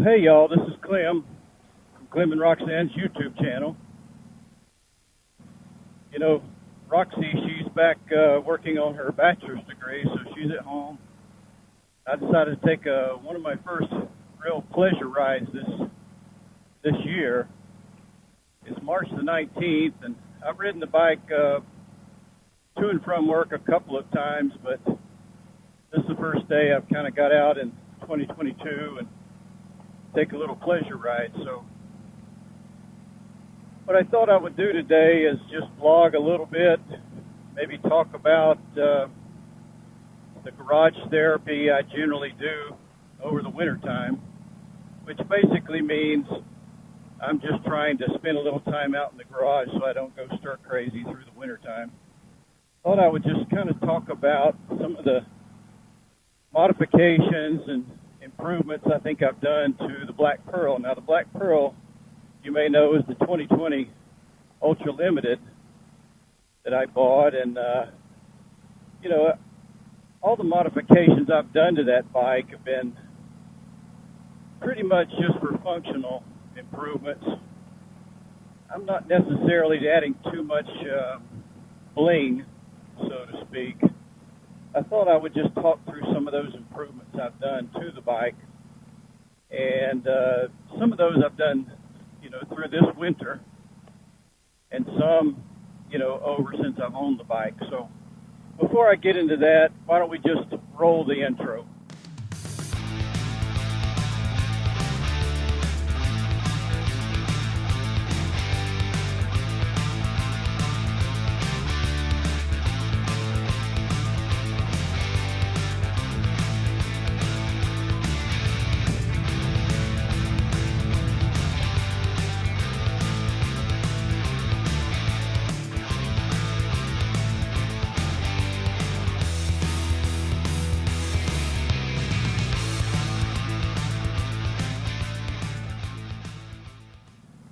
Hey y'all, this is Clem from Clem and Roxanne's YouTube channel. You know, Roxy, she's back working on her bachelor's degree, so she's at home. I decided to take one of my first real pleasure rides this year. It's March the 19th, and I've ridden the bike to and from work a couple of times, but this is the first day I've kind of got out in 2022 and take a little pleasure ride. So what I thought I would do today is just vlog a little bit, maybe talk about the garage therapy I generally do over the winter time, which basically means I'm just trying to spend a little time out in the garage so I don't go stir crazy through the winter time. Thought I would just kind of talk about some of the modifications and improvements I think I've done to the Black Pearl. Now, the Black Pearl, you may know, is the 2020 Ultra Limited that I bought, and you know, all the modifications I've done to that bike have been pretty much just for functional improvements. I'm not necessarily adding too much bling, so to speak. I thought I would just talk through some of those improvements I've done to the bike, and some of those I've done, you know, through this winter, and some, you know, over since I've owned the bike. So before I get into that, why don't we just roll the intro?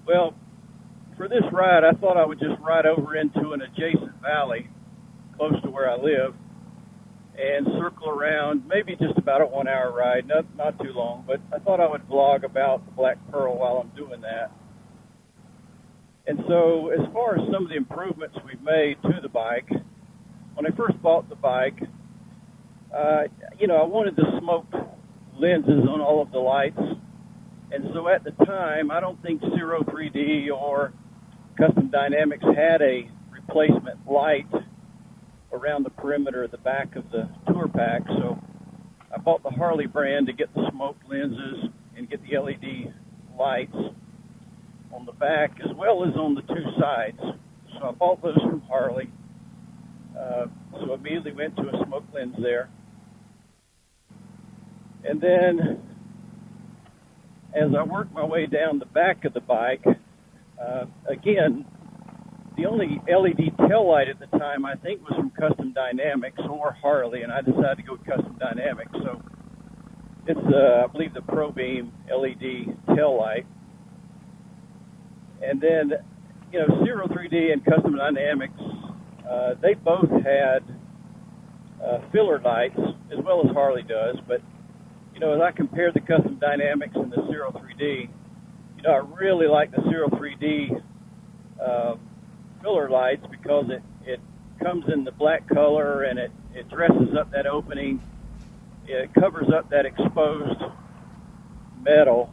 Well, for this ride, I thought I would just ride over into an adjacent valley close to where I live and circle around, maybe just about a 1 hour ride, not too long, but I thought I would vlog about the Black Pearl while I'm doing that. And so as far as some of the improvements we've made to the bike, when I first bought the bike, you know, I wanted the smoked lenses on all of the lights. And so at the time, I don't think Ciro 3D or Custom Dynamics had a replacement light around the perimeter of the back of the tour pack. So I bought the Harley brand to get the smoked lenses and get the LED lights on the back as well as on the two sides. So I bought those from Harley. So immediately went to a smoked lens there. And then as I worked my way down the back of the bike, again, the only LED tail light at the time I think was from Custom Dynamics or Harley, and I decided to go with Custom Dynamics. So it's, I believe, the Pro Beam LED tail light. And then, you know, Ciro 3D and Custom Dynamics, they both had filler lights, as well as Harley does, but you know, as I compared the Custom Dynamics and the Ciro 3D, you know, I really like the Ciro 3D filler lights because it comes in the black color and it dresses up that opening. It covers up that exposed metal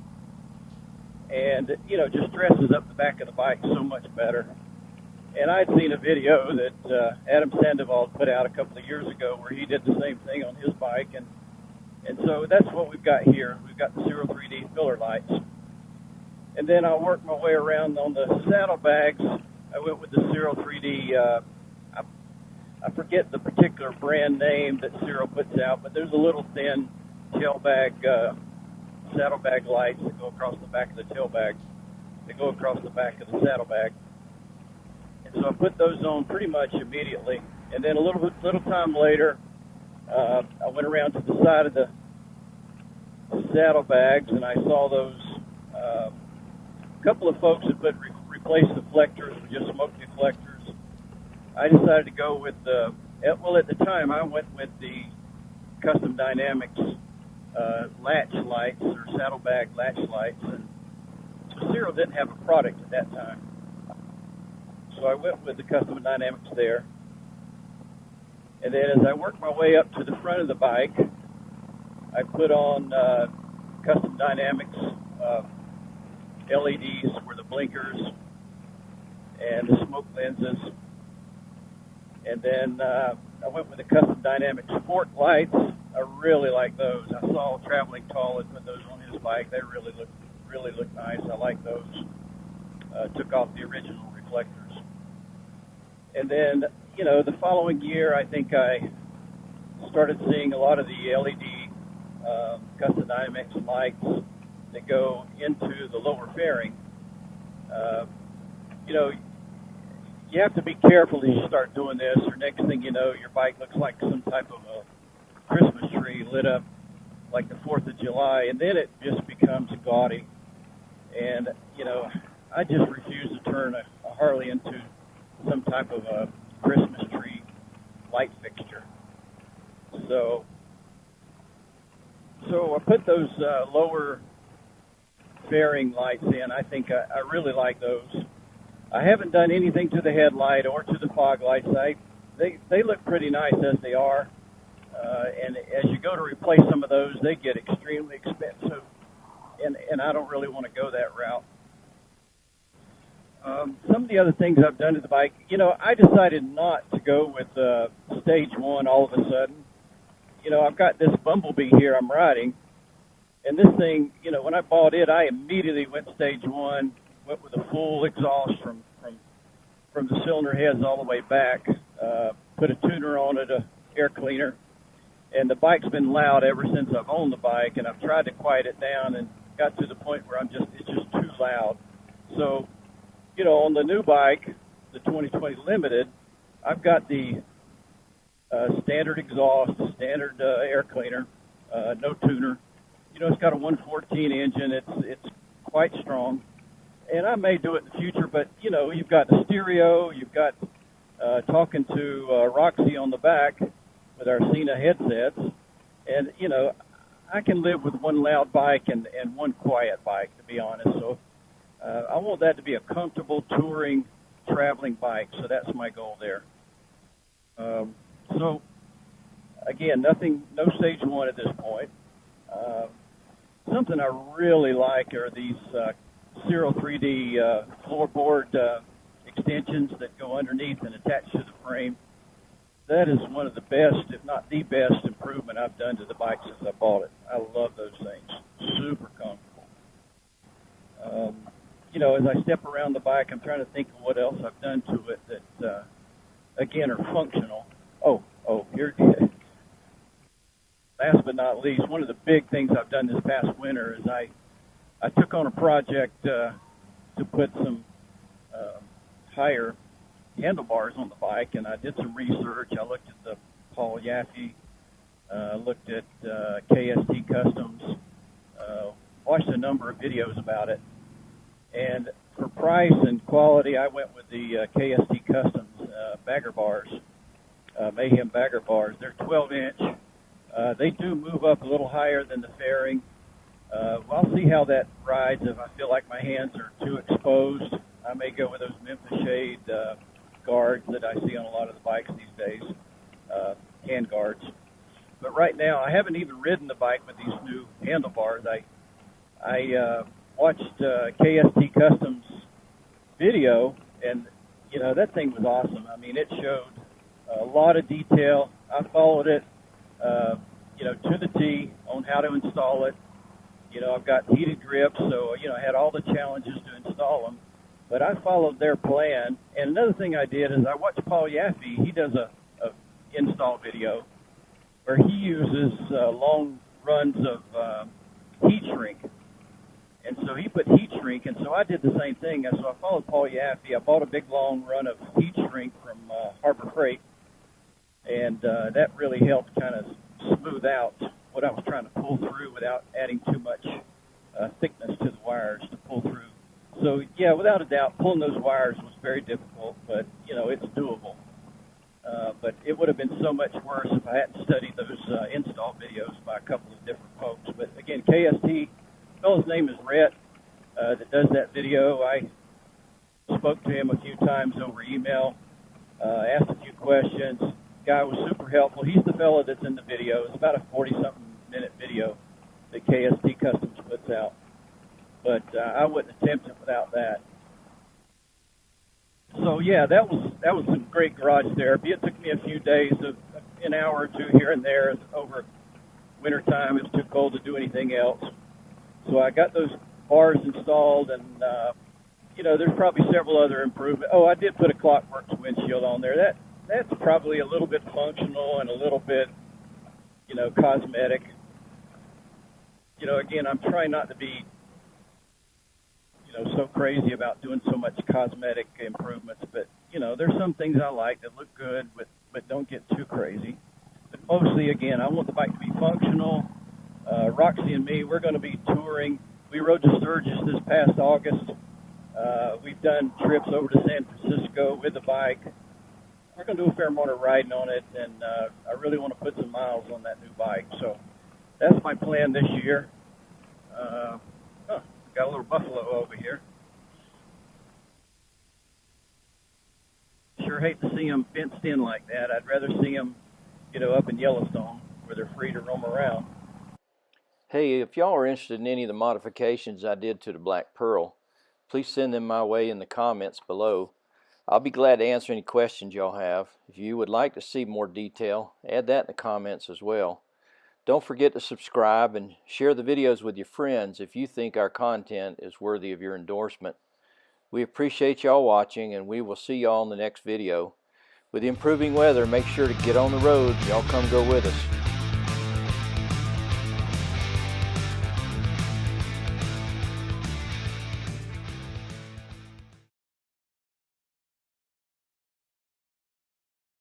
and, you know, just dresses up the back of the bike so much better. And I'd seen a video that Adam Sandavol put out a couple of years ago where he did the same thing on his bike, and so that's what we've got here. We've got the Ciro 3D filler lights. And then I'll work my way around on the saddlebags. I went with the Ciro 3D, I forget the particular brand name that Ciro puts out, but there's a little thin tailbag, saddlebag lights that go across the back of the tailbag. They go across the back of the saddlebag. And so I put those on pretty much immediately. And then a little time later, I went around to the side of the saddlebags, and I saw those. A couple of folks had replaced deflectors with just smoke deflectors. I decided to go with the, well, at the time I went with the Custom Dynamics latch lights or saddlebag latch lights, and Ciro didn't have a product at that time. So I went with the Custom Dynamics there. And then as I worked my way up to the front of the bike, I put on Custom Dynamics LEDs for the blinkers and the smoke lenses. And then I went with the Custom Dynamics Sport lights. I really like those. I saw Traveling Tall had put those on his bike. They really look nice. I like those. Took off the original reflectors. And then, the following year, I think I started seeing a lot of the LED Custom Dynamics lights that go into the lower fairing. You have to be careful as you start doing this, or next thing you know, your bike looks like some type of a Christmas tree lit up like the 4th of July, and then it just becomes gaudy. And, I just refuse to turn a Harley into some type of a Christmas tree light fixture. So I put those lower fairing lights in. I think I really like those. I haven't done anything to the headlight or to the fog lights. They look pretty nice as they are. And as you go to replace some of those, they get extremely expensive. And I don't really want to go that route. Some of the other things I've done to the bike, I decided not to go with stage one all of a sudden. I've got this Bumblebee here I'm riding, and this thing, when I bought it, I immediately went stage one, went with a full exhaust from the cylinder heads all the way back, put a tuner on it, a air cleaner, and the bike's been loud ever since I've owned the bike, and I've tried to quiet it down and got to the point where it's just too loud. So, on the new bike, the 2020 Limited, I've got the standard exhaust, standard air cleaner, no tuner. It's got a 114 engine. It's quite strong. And I may do it in the future, but, you've got the stereo, you've got talking to Roxy on the back with our Cena headsets. And, I can live with one loud bike and one quiet bike, to be honest. So I want that to be a comfortable touring, traveling bike. So that's my goal there. So, again, no stage one at this point. Something I really like are these Ciro 3D floorboard extensions that go underneath and attach to the frame. That is one of the best, if not the best, improvement I've done to the bike since I bought it. I love those things. Super comfortable. As I step around the bike, I'm trying to think of what else I've done to it that, again, are functional. Here. Last but not least, one of the big things I've done this past winter is I took on a project to put some higher handlebars on the bike, and I did some research. I looked at the Paul Yaffe, looked at KST Kustoms, watched a number of videos about it. And for price and quality, I went with the KST Kustoms Bagger Bars, Mayhem Bagger Bars. They're 12-inch. They do move up a little higher than the fairing. I'll see how that rides. If I feel like my hands are too exposed, I may go with those Memphis Shade guards that I see on a lot of the bikes these days, hand guards. But right now, I haven't even ridden the bike with these new handlebars. I watched KST Kustoms video, and, that thing was awesome. I mean, it showed a lot of detail. I followed it, to the T on how to install it. I've got heated grips, so, I had all the challenges to install them. But I followed their plan. And another thing I did is I watched Paul Yaffe. He does a install video where he uses long runs of heat shrink. And so he put heat shrink, and so I did the same thing. And so I followed Paul Yaffe. I bought a big long run of heat shrink from Harbor Freight, and that really helped kind of smooth out what I was trying to pull through without adding too much thickness to the wires to pull through. So, yeah, without a doubt, pulling those wires was very difficult, but, it's doable. But it would have been so much worse if I hadn't studied those install videos by a couple of different folks. But again, KST, fellow's name is Rhett, that does that video. I spoke to him a few times over email, asked a few questions. Guy was super helpful. He's the fellow that's in the video. It's about a 40-something minute video that KST Kustoms puts out. But I wouldn't attempt it without that. So yeah, that was some great garage therapy. It took me a few days, an hour or two here and there. Over wintertime, it was too cold to do anything else. So I got those bars installed, and there's probably several other improvements. Oh, I did put a Clockworks windshield on there. That's probably a little bit functional and a little bit, cosmetic. Again, I'm trying not to be, so crazy about doing so much cosmetic improvements. But, there's some things I like that look good, but don't get too crazy. But mostly, again, I want the bike to be functional. Roxy and me, we're going to be touring. We rode to Sturgis this past August. We've done trips over to San Francisco with the bike. We're going to do a fair amount of riding on it, and I really want to put some miles on that new bike. So that's my plan this year. Got a little buffalo over here. Sure hate to see them fenced in like that. I'd rather see them, up in Yellowstone where they're free to roam around. Hey, if y'all are interested in any of the modifications I did to the Black Pearl, please send them my way in the comments below. I'll be glad to answer any questions y'all have. If you would like to see more detail, add that in the comments as well. Don't forget to subscribe and share the videos with your friends if you think our content is worthy of your endorsement. We appreciate y'all watching, and we will see y'all in the next video. With the improving weather, make sure to get on the road. Y'all come go with us.